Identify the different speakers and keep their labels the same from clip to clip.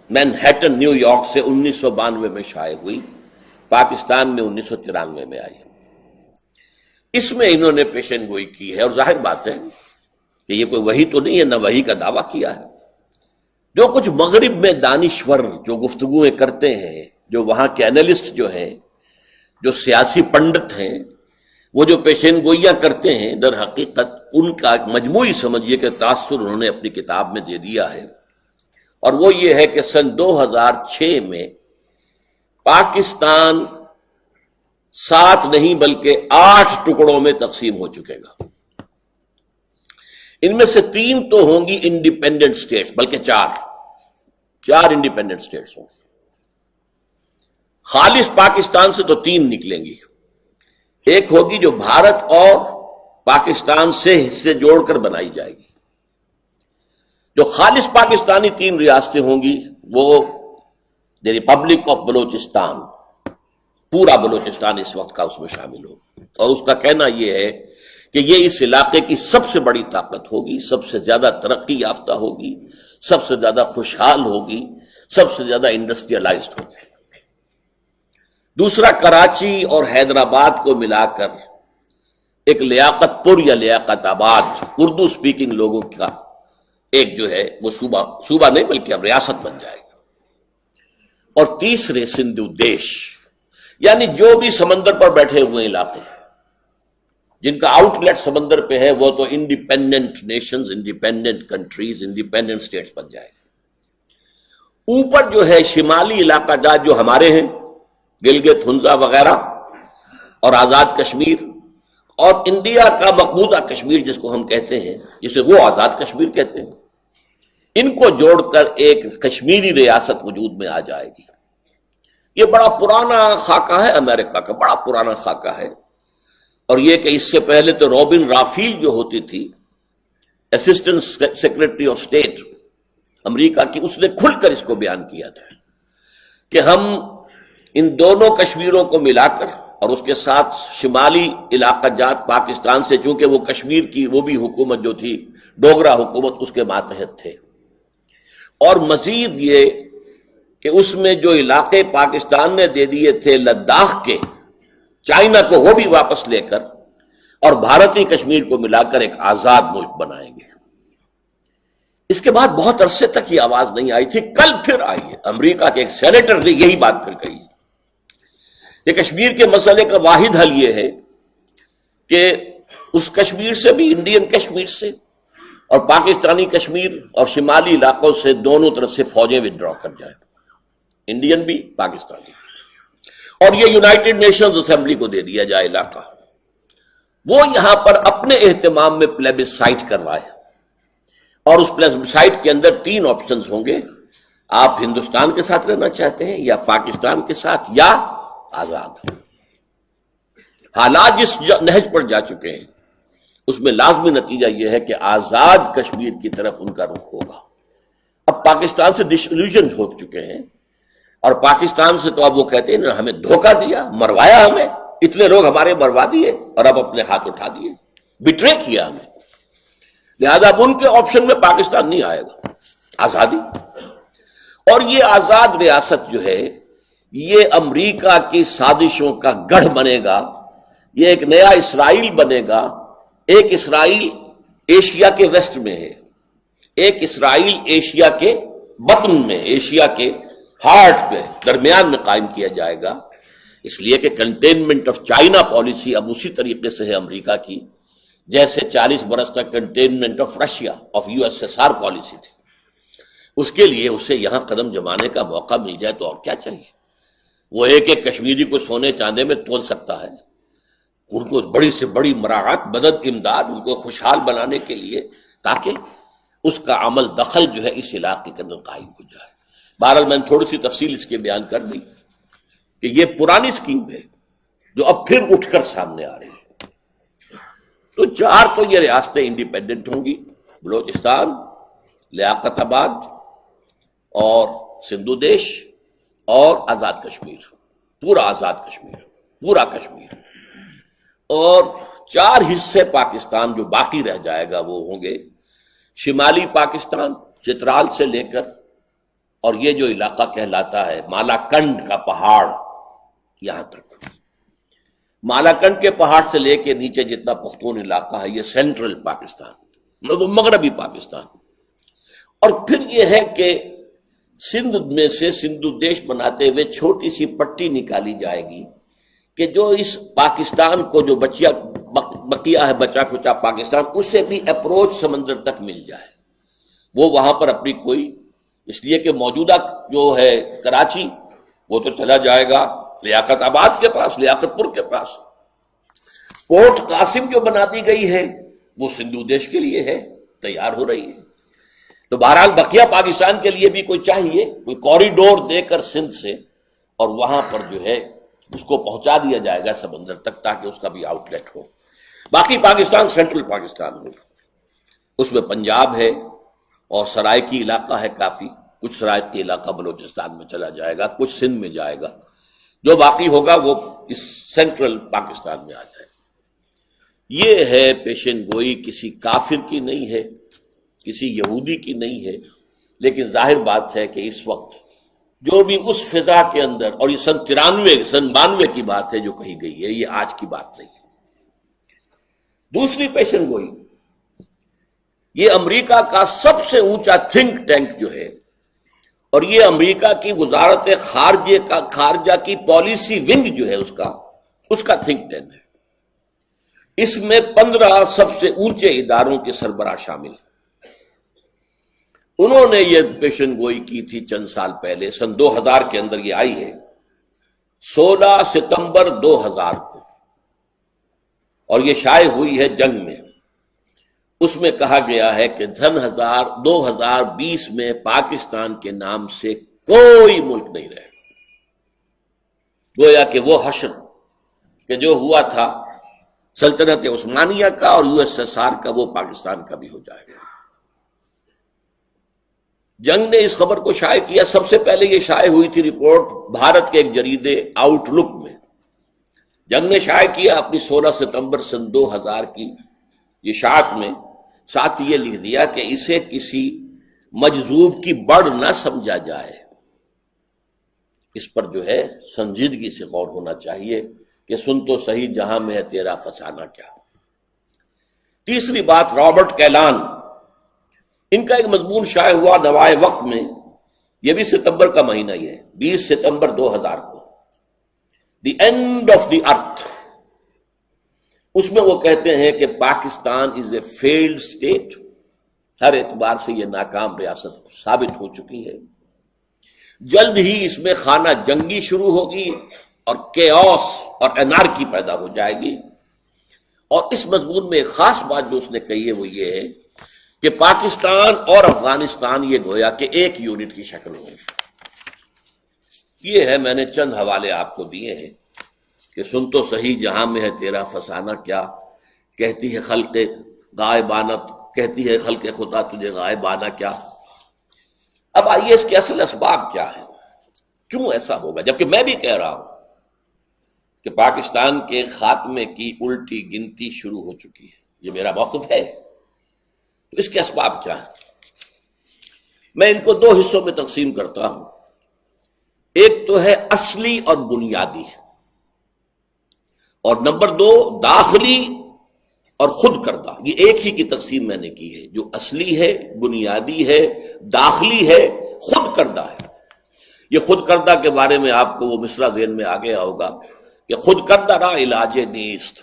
Speaker 1: Manhattan new York سے 1992 میں شائع ہوئی، پاکستان میں 1993 میں آئی۔ اس میں انہوں نے پیشن گوئی کی ہے، اور ظاہر بات ہے کہ یہ کوئی وحی تو نہیں ہے، نہ وحی کا دعویٰ کیا ہے۔ جو کچھ مغرب میں دانشور جو گفتگویں کرتے ہیں، جو وہاں کے انالسٹ جو ہیں، جو سیاسی پنڈت ہیں، وہ جو پیشن گوئیاں کرتے ہیں، در حقیقت ان کا ایک مجموعی سمجھیے کہ تاثر انہوں نے اپنی کتاب میں دے دیا ہے، اور وہ یہ ہے کہ سن 2006 میں پاکستان 7 نہیں بلکہ 8 ٹکڑوں میں تقسیم ہو چکے گا۔ ان میں سے 3 تو ہوں گی انڈیپینڈنٹ سٹیٹس، بلکہ 4 انڈیپینڈنٹ سٹیٹس ہوں گی۔ خالص پاکستان سے تو 3 نکلیں گی، ایک ہوگی جو بھارت اور پاکستان سے حصے جوڑ کر بنائی جائے گی۔ جو خالص پاکستانی 3 ریاستیں ہوں گی وہ دی ریپبلک آف بلوچستان، پورا بلوچستان اس وقت کا اس میں شامل ہوگا، اور اس کا کہنا یہ ہے کہ یہ اس علاقے کی سب سے بڑی طاقت ہوگی، سب سے زیادہ ترقی یافتہ ہوگی، سب سے زیادہ خوشحال ہوگی، سب سے زیادہ انڈسٹریلائزڈ ہوگی۔ دوسرا کراچی اور حیدرآباد کو ملا کر ایک لیاقت پور یا لیاقت آباد اردو سپیکنگ لوگوں کا ایک جو ہے وہ صوبہ نہیں بلکہ اب ریاست بن جائے گا۔ اور تیسرے سندھو دیش، یعنی جو بھی سمندر پر بیٹھے ہوئے علاقے جن کا آؤٹ لیٹ سمندر پہ ہے، وہ تو independent nations, independent countries, independent states بن جائے گا۔ اوپر جو ہے شمالی علاقہ جات جو ہمارے ہیں، گلگت ہنزا وغیرہ اور آزاد کشمیر، اور انڈیا کا مقبوضہ کشمیر جس کو ہم کہتے ہیں، جسے وہ آزاد کشمیر کہتے ہیں، ان کو جوڑ کر ایک کشمیری ریاست وجود میں آ جائے گی۔ یہ بڑا پرانا خاکہ ہے، امریکہ کا بڑا پرانا خاکہ ہے، اور یہ کہ اس سے پہلے تو رابن رافیل جو ہوتی تھی اسسٹنٹ سیکرٹری آف اسٹیٹ امریکہ کی، اس نے کھل کر اس کو بیان کیا تھا کہ ہم ان دونوں کشمیروں کو ملا کر اور اس کے ساتھ شمالی علاقہ جات پاکستان سے، چونکہ وہ کشمیر کی وہ بھی حکومت جو تھی ڈوگرا حکومت اس کے ماتحت تھے، اور مزید یہ کہ اس میں جو علاقے پاکستان نے دے دیے تھے لداخ کے، چائنا کو وہ بھی واپس لے کر اور بھارتی کشمیر کو ملا کر ایک آزاد ملک بنائیں گے۔ اس کے بعد بہت عرصے تک یہ آواز نہیں آئی تھی، کل پھر آئی ہے۔ امریکہ کے ایک سینیٹر نے یہی بات پھر کہی کہ کشمیر کے مسئلے کا واحد حل یہ ہے کہ اس کشمیر سے بھی، انڈین کشمیر سے اور پاکستانی کشمیر اور شمالی علاقوں سے، دونوں طرف سے فوجیں ودرا کر جائیں، انڈین بھی پاکستانی، اور یہ یونائٹڈ نیشنز اسمبلی کو دے دیا جائے علاقہ، وہ یہاں پر اپنے اہتمام میں پلیبسائٹ کروائے، اور اس پلیبسائٹ کے اندر 3 آپشنز ہوں گے، آپ ہندوستان کے ساتھ رہنا چاہتے ہیں یا پاکستان کے ساتھ یا آزاد۔ حالات جس نہج پر جا چکے ہیں اس میں لازمی نتیجہ یہ ہے کہ آزاد کشمیر کی طرف ان کا رخ ہوگا۔ اب پاکستان سے ڈس ایلیوژن ہو چکے ہیں، اور پاکستان سے تو اب وہ کہتے ہیں ہمیں دھوکہ دیا، مروایا ہمیں، اتنے لوگ ہمارے مروا دیے اور اب اپنے ہاتھ اٹھا دیے، بٹرے کیا ہمیں، لہذا اب ان کے آپشن میں پاکستان نہیں آئے گا، آزادی۔ اور یہ آزاد ریاست جو ہے یہ امریکہ کی سازشوں کا گڑھ بنے گا، یہ ایک نیا اسرائیل بنے گا۔ ایک اسرائیل ایشیا کے ویسٹ میں ہے، ایک اسرائیل ایشیا کے بطن میں، ایشیا کے ہارٹ پہ درمیان میں قائم کیا جائے گا، اس لیے کہ کنٹینمنٹ آف چائنا پالیسی اب اسی طریقے سے ہے امریکہ کی جیسے 40 برس تک containment of Russia of USSR policy تھی۔ اس کے لیے اسے یہاں قدم جمانے کا موقع مل جائے تو اور کیا چاہیے۔ وہ ایک ایک کشمیری کو سونے چاندے میں تول سکتا ہے، ان کو بڑی سے بڑی مراعات، مدد، امداد، ان کو خوشحال بنانے کے لیے، تاکہ اس کا عمل دخل جو ہے اس علاقے کے اندر قائم ہو جائے۔ بہرحال میں نے تھوڑی سی تفصیل اس کے بیان کر دی کہ یہ پرانی اسکیم ہے جو اب پھر اٹھ کر سامنے آ رہی ہے۔ تو 4 تو یہ ریاستیں انڈیپینڈنٹ ہوں گی، بلوچستان، لیاقت آباد اور سندھو دیش اور آزاد کشمیر، پورا آزاد کشمیر، پورا کشمیر، اور 4 حصے پاکستان جو باقی رہ جائے گا وہ ہوں گے شمالی پاکستان، چترال سے لے کر اور یہ جو علاقہ کہلاتا ہے مالاکنڈ کا پہاڑ، یہاں تک مالاکنڈ کے پہاڑ سے لے کے نیچے جتنا پختون علاقہ ہے یہ سینٹرل پاکستان، مغربی پاکستان. اور پھر یہ ہے کہ سندھ میں سے سندھ دیش بناتے ہوئے چھوٹی سی پٹی نکالی جائے گی کہ جو اس پاکستان کو جو بقیہ ہے بچا کچا پاکستان، اس سے بھی اپروچ سمندر تک مل جائے. وہ وہاں پر اپنی کوئی، اس لیے کہ موجودہ جو ہے کراچی وہ تو چلا جائے گا لیاقت آباد کے پاس، لیاقت پور کے پاس. پورٹ قاسم جو بنا دی گئی ہے وہ سندھ دیش کے لیے ہے، تیار ہو رہی ہے. تو بہرحال بقیہ پاکستان کے لیے بھی کوئی چاہیے، کوئی کوریڈور دے کر سندھ سے، اور وہاں پر جو ہے اس کو پہنچا دیا جائے گا سمندر تک تاکہ اس کا بھی آؤٹ لیٹ ہو. باقی پاکستان سینٹرل پاکستان ہو، اس میں پنجاب ہے اور سرائکی علاقہ ہے کافی، کچھ سرائکی علاقہ بلوچستان میں چلا جائے گا، کچھ سندھ میں جائے گا، جو باقی ہوگا وہ اس سینٹرل پاکستان میں آ جائے گا. یہ ہے پیشن گوئی، کسی کافر کی نہیں ہے، کسی یہودی کی نہیں ہے، لیکن ظاہر بات ہے کہ اس وقت جو بھی اس فضا کے اندر، اور یہ سن 92 کی بات ہے جو کہی گئی ہے، یہ آج کی بات نہیں ہے. دوسری پیشن گوئی، یہ امریکہ کا سب سے اونچا تھنک ٹینک جو ہے، اور یہ امریکہ کی وزارت خارجہ کی پالیسی ونگ جو ہے اس کا تھنک ٹینک ہے. اس میں 15 سب سے اونچے اداروں کے سربراہ شامل ہیں. انہوں نے یہ پیشن گوئی کی تھی چند سال پہلے، سن 2000 کے اندر یہ آئی ہے، 16 ستمبر 2000 کو، اور یہ شائع ہوئی ہے جنگ میں. اس میں کہا گیا ہے کہ 2020 میں پاکستان کے نام سے کوئی ملک نہیں رہے. گویا کہ وہ حشر کہ جو ہوا تھا سلطنت عثمانیہ کا اور USSR کا، وہ پاکستان کا بھی ہو جائے گا. جنگ نے اس خبر کو شائع کیا. سب سے پہلے یہ شائع ہوئی تھی رپورٹ بھارت کے ایک جریدے آؤٹ لک میں. جنگ نے شائع کیا اپنی 16 ستمبر سن 2000 کی یہ اشاعت میں، ساتھ یہ لکھ دیا کہ اسے کسی مجذوب کی بڑھ نہ سمجھا جائے. اس پر جو ہے سنجیدگی سے غور ہونا چاہیے کہ سن تو صحیح جہاں میں ہے تیرا فسانہ کیا. تیسری بات، رابرٹ کیلان، ان کا ایک مضمون شائع ہوا نوائے وقت میں، یہ بھی ستمبر کا مہینہ ہی ہے، 20 ستمبر 2000 کو، دی اینڈ آف دی ارتھ. اس میں وہ کہتے ہیں کہ پاکستان از اے فیلڈ اسٹیٹ، ہر اعتبار سے یہ ناکام ریاست ثابت ہو چکی ہے. جلد ہی اس میں خانہ جنگی شروع ہوگی اور کیوس اور انارکی پیدا ہو جائے گی. اور اس مضمون میں ایک خاص بات جو اس نے کہی ہے وہ یہ ہے کہ پاکستان اور افغانستان یہ گویا کہ ایک یونٹ کی شکل ہوگی. یہ ہے، میں نے چند حوالے آپ کو دیے ہیں کہ سن تو صحیح جہاں میں ہے تیرا فسانہ کیا، کہتی ہے خلق غائبانہ، کہتی ہے خلق خدا تجھے غائبانہ کیا. اب آئیے اس کے اصل اسباب کیا ہے، کیوں ایسا ہوگا، جبکہ میں بھی کہہ رہا ہوں کہ پاکستان کے خاتمے کی الٹی گنتی شروع ہو چکی ہے. یہ میرا موقف ہے. تو اس کے اسباب کیا ہیں؟ میں ان کو 2 حصوں میں تقسیم کرتا ہوں. ایک تو ہے اصلی اور بنیادی، اور نمبر 2 داخلی اور خود کردہ. یہ ایک ہی کی تقسیم میں نے کی ہے، جو اصلی ہے، بنیادی ہے، داخلی ہے، خود کردہ ہے. یہ خود کردہ کے بارے میں آپ کو وہ مصرع ذہن میں آ گیا ہوگا کہ خود کردہ را علاج نیست.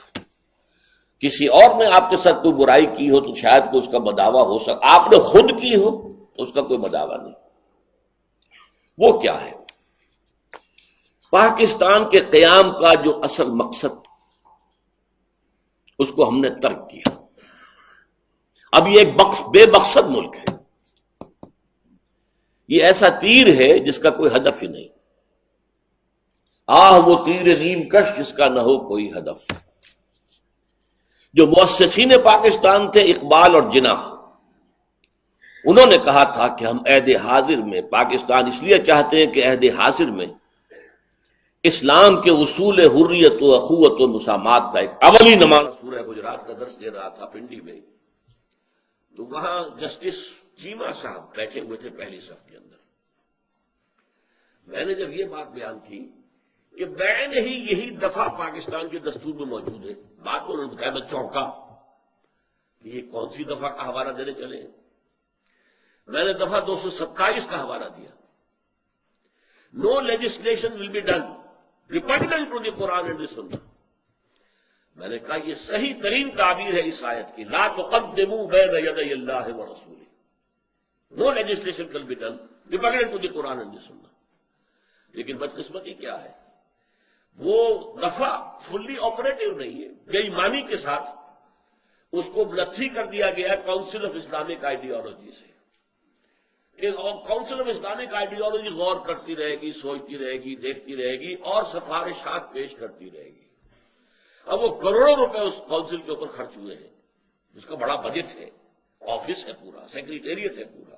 Speaker 1: کسی اور نے آپ کے ساتھ کوئی برائی کی ہو تو شاید کوئی اس کا مداوع ہو سکتا، آپ نے خود کی ہو تو اس کا کوئی مداوع نہیں. وہ کیا ہے؟ پاکستان کے قیام کا جو اصل مقصد اس کو ہم نے ترک کیا. اب یہ ایک بے مقصد ملک ہے. یہ ایسا تیر ہے جس کا کوئی ہدف ہی نہیں. وہ تیر نیم کش جس کا نہ ہو کوئی ہدف. جو مؤسسین پاکستان تھے اقبال اور جناح، انہوں نے کہا تھا کہ ہم عہد حاضر میں پاکستان اس لیے چاہتے ہیں کہ عہد حاضر میں اسلام کے اصول حریت و اخوت و مسامات کا ایک اولی نمانہ. سورہ گجرات کا درس دے رہا تھا پنڈی میں، تو وہاں جسٹس چیما صاحب بیٹھے ہوئے تھے پہلی صف کے اندر. میں نے جب یہ بات بیان کی کہ بین ہی یہی دفعہ پاکستان کے دستور میں موجود ہے، بات کو انہوں نے بتایا، میں چونکا کہ یہ کون سی دفعہ کا حوالہ دینے چلے ہیں۔ میں نے دفعہ 227 کا حوالہ دیا، no legislation will be done repugnant to the Quran and the Sunnah. میں نے کہا یہ صحیح ترین تعبیر ہے اس آیت کی، لا تقدموا بین یدی اللہ ورسولہ، no legislation will be done repugnant to the Quran and the Sunnah. لیکن بدقسمتی کیا ہے، وہ دفعہ فلی آپریٹو نہیں ہے، بے ایمانی کے ساتھ اس کو نفی کر دیا گیا کاؤنسل آف اسلامک آئیڈیالوجی سے کہ کاؤنسل آف اسلامک آئیڈیالوجی غور کرتی رہے گی، سوچتی رہے گی، دیکھتی رہے گی اور سفارشات پیش کرتی رہے گی۔ اب وہ کروڑوں روپے اس کاؤنسل کے اوپر خرچ ہوئے ہیں، جس کا بڑا بجٹ ہے، آفس ہے پورا، سیکریٹریٹ ہے پورا،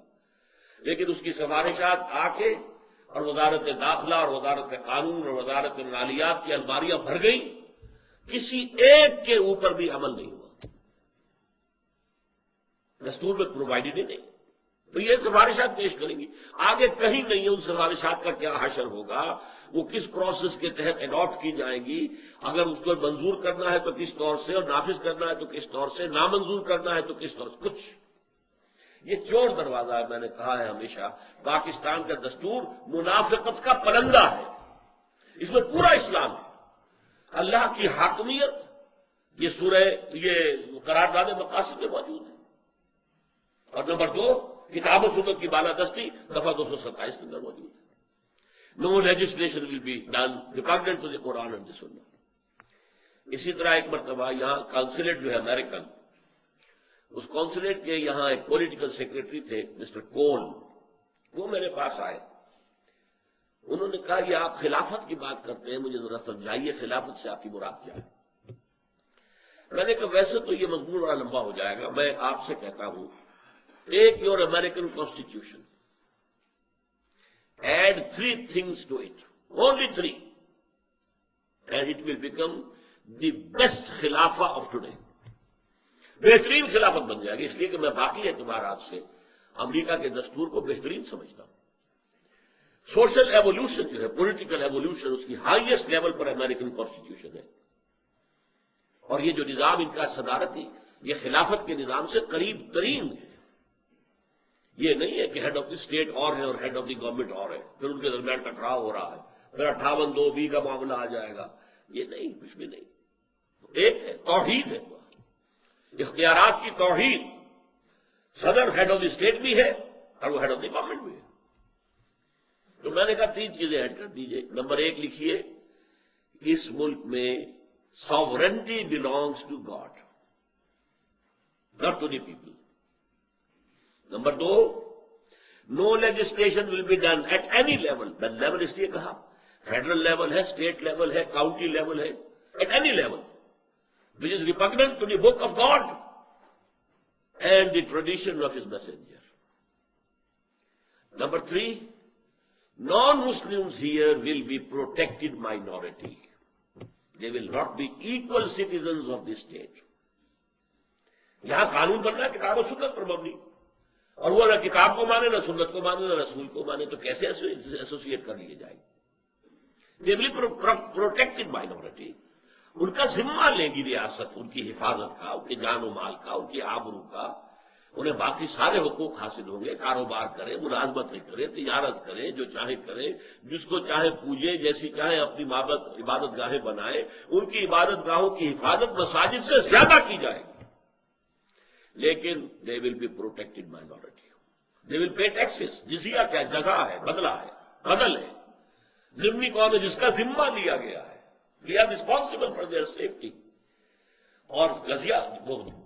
Speaker 1: لیکن اس کی سفارشات آ کے اور وزارت داخلہ اور وزارت قانون اور وزارت مالیات کی الماریاں بھر گئی، کسی ایک کے اوپر بھی عمل نہیں ہوا، دستور میں پرووائڈڈ ہی نہیں۔ تو یہ سفارشات پیش کریں گی، آگے کہیں نہیں ہے ان سفارشات کا کیا حشر ہوگا، وہ کس پروسیس کے تحت اڈاپٹ کی جائیں گی، اگر اس کو منظور کرنا ہے تو کس طور سے، اور نافذ کرنا ہے تو کس طور سے، نامنظور کرنا ہے تو کس طور سے، کچھ۔ یہ چور دروازہ ہے، میں نے کہا ہے ہمیشہ، پاکستان کا دستور منافقت کا پرندہ ہے، اس میں پورا اسلام ہے، اللہ کی حاکمیت، یہ سورہ، یہ قرارداد مقاصد میں موجود ہے، اور نمبر 2 کتاب و سنت کی بالادستی دفعہ 227 کے اندر موجود ہے، no legislation will be done repugnant to the Quran and the Sunnah. اسی طرح ایک مرتبہ یہاں کانسولیٹ جو ہے امریکن، اس کانسولیٹ کے یہاں ایک پولیٹیکل سیکرٹری تھے مسٹر کول، وہ میرے پاس آئے، انہوں نے کہا یہ آپ خلافت کی بات کرتے ہیں، مجھے ذرا سمجھائیے خلافت سے آپ کی مراد کیا ہے۔ میں نے کہا ویسے تو یہ مضمون بڑا لمبا ہو جائے گا، میں آپ سے کہتا ہوں take your American constitution, add 3 things to it, only 3, and it will become the best خلافہ of today، بہترین خلافت بن جائے گی، اس لیے کہ میں باقی اعتبارات سے امریکہ کے دستور کو بہترین سمجھتا ہوں۔ سوشل ایوولوشن جو ہے، پولیٹیکل ایوولوشن، اس کی ہائیسٹ لیول پر امریکن کانسٹیٹیوشن ہے، اور یہ جو نظام ان کا صدارتی، یہ خلافت کے نظام سے قریب ترین ہے۔ یہ نہیں ہے کہ ہیڈ آف دی اسٹیٹ اور ہے اور ہیڈ آف دی گورنمنٹ اور ہے، پھر ان کے درمیان ٹکراؤ ہو رہا ہے، پھر 58(2)(b) کا معاملہ آ جائے گا، یہ نہیں، کچھ بھی نہیں، ایک ہے، توحید ہے، اختیارات کی توحید، صدر ہیڈ آف دی اسٹیٹ بھی ہے اور وہ ہیڈ آف دی گورنمنٹ بھی ہے۔ تو میں نے کہا 3 چیزیں ایڈ کر دیجئے۔ نمبر 1 لکھیے، اس ملک میں sovereignty belongs to God, not to the people۔ نمبر 2، no legislation will be done at any level، level اس لیے کہا، فیڈرل لیول ہے، اسٹیٹ لیول ہے، کاؤنٹی لیول ہے، at any level which is repugnant to the book of God and the tradition of his messenger۔ Number 3، non-Muslims here will be protected minority، they will not be equal citizens of the state۔ یہاں قانون بننا ہے کتاب و سنت پر مبنی، اور وہ نہ کتاب کو مانے، نہ سنت کو مانے، نہ رسول کو مانے، تو کیسے ایسوسیٹ کر لیے جائیں گے؟ دے ول بی پروٹیکٹڈ مائنورٹی، ان کا ذمہ لے گی ریاست، ان کی حفاظت کا، ان کے جان و مال کا، ان کی آبرو کا، انہیں باقی سارے حقوق حاصل ہوں گے، کاروبار کریں، ملازمتیں کریں، تجارت کریں، جو چاہے کریں، جس کو چاہے پوجے، جیسی چاہے اپنی عبادت گاہیں بنائے، ان کی عبادت گاہوں کی حفاظت مساجد سے زیادہ کی جائے گی، لیکن they will be protected minority, they will pay taxes, جزیہ کیا ہے، جزا ہے، بدلہ ہے، بدل ہے، ذمہ کون ہے؟ جس کا ذمہ لیا گیا ہے، they are responsible for their safety, اور جزیہ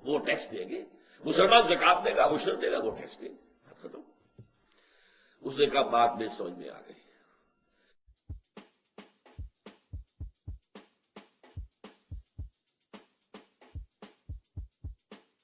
Speaker 1: وہ ٹیکس دیں گے، مسلمان زکات دے گا، عشر دے گا، وہ ٹیکس دے گا، ختم۔ اس نے کہا بات میں سمجھ میں آ گئی۔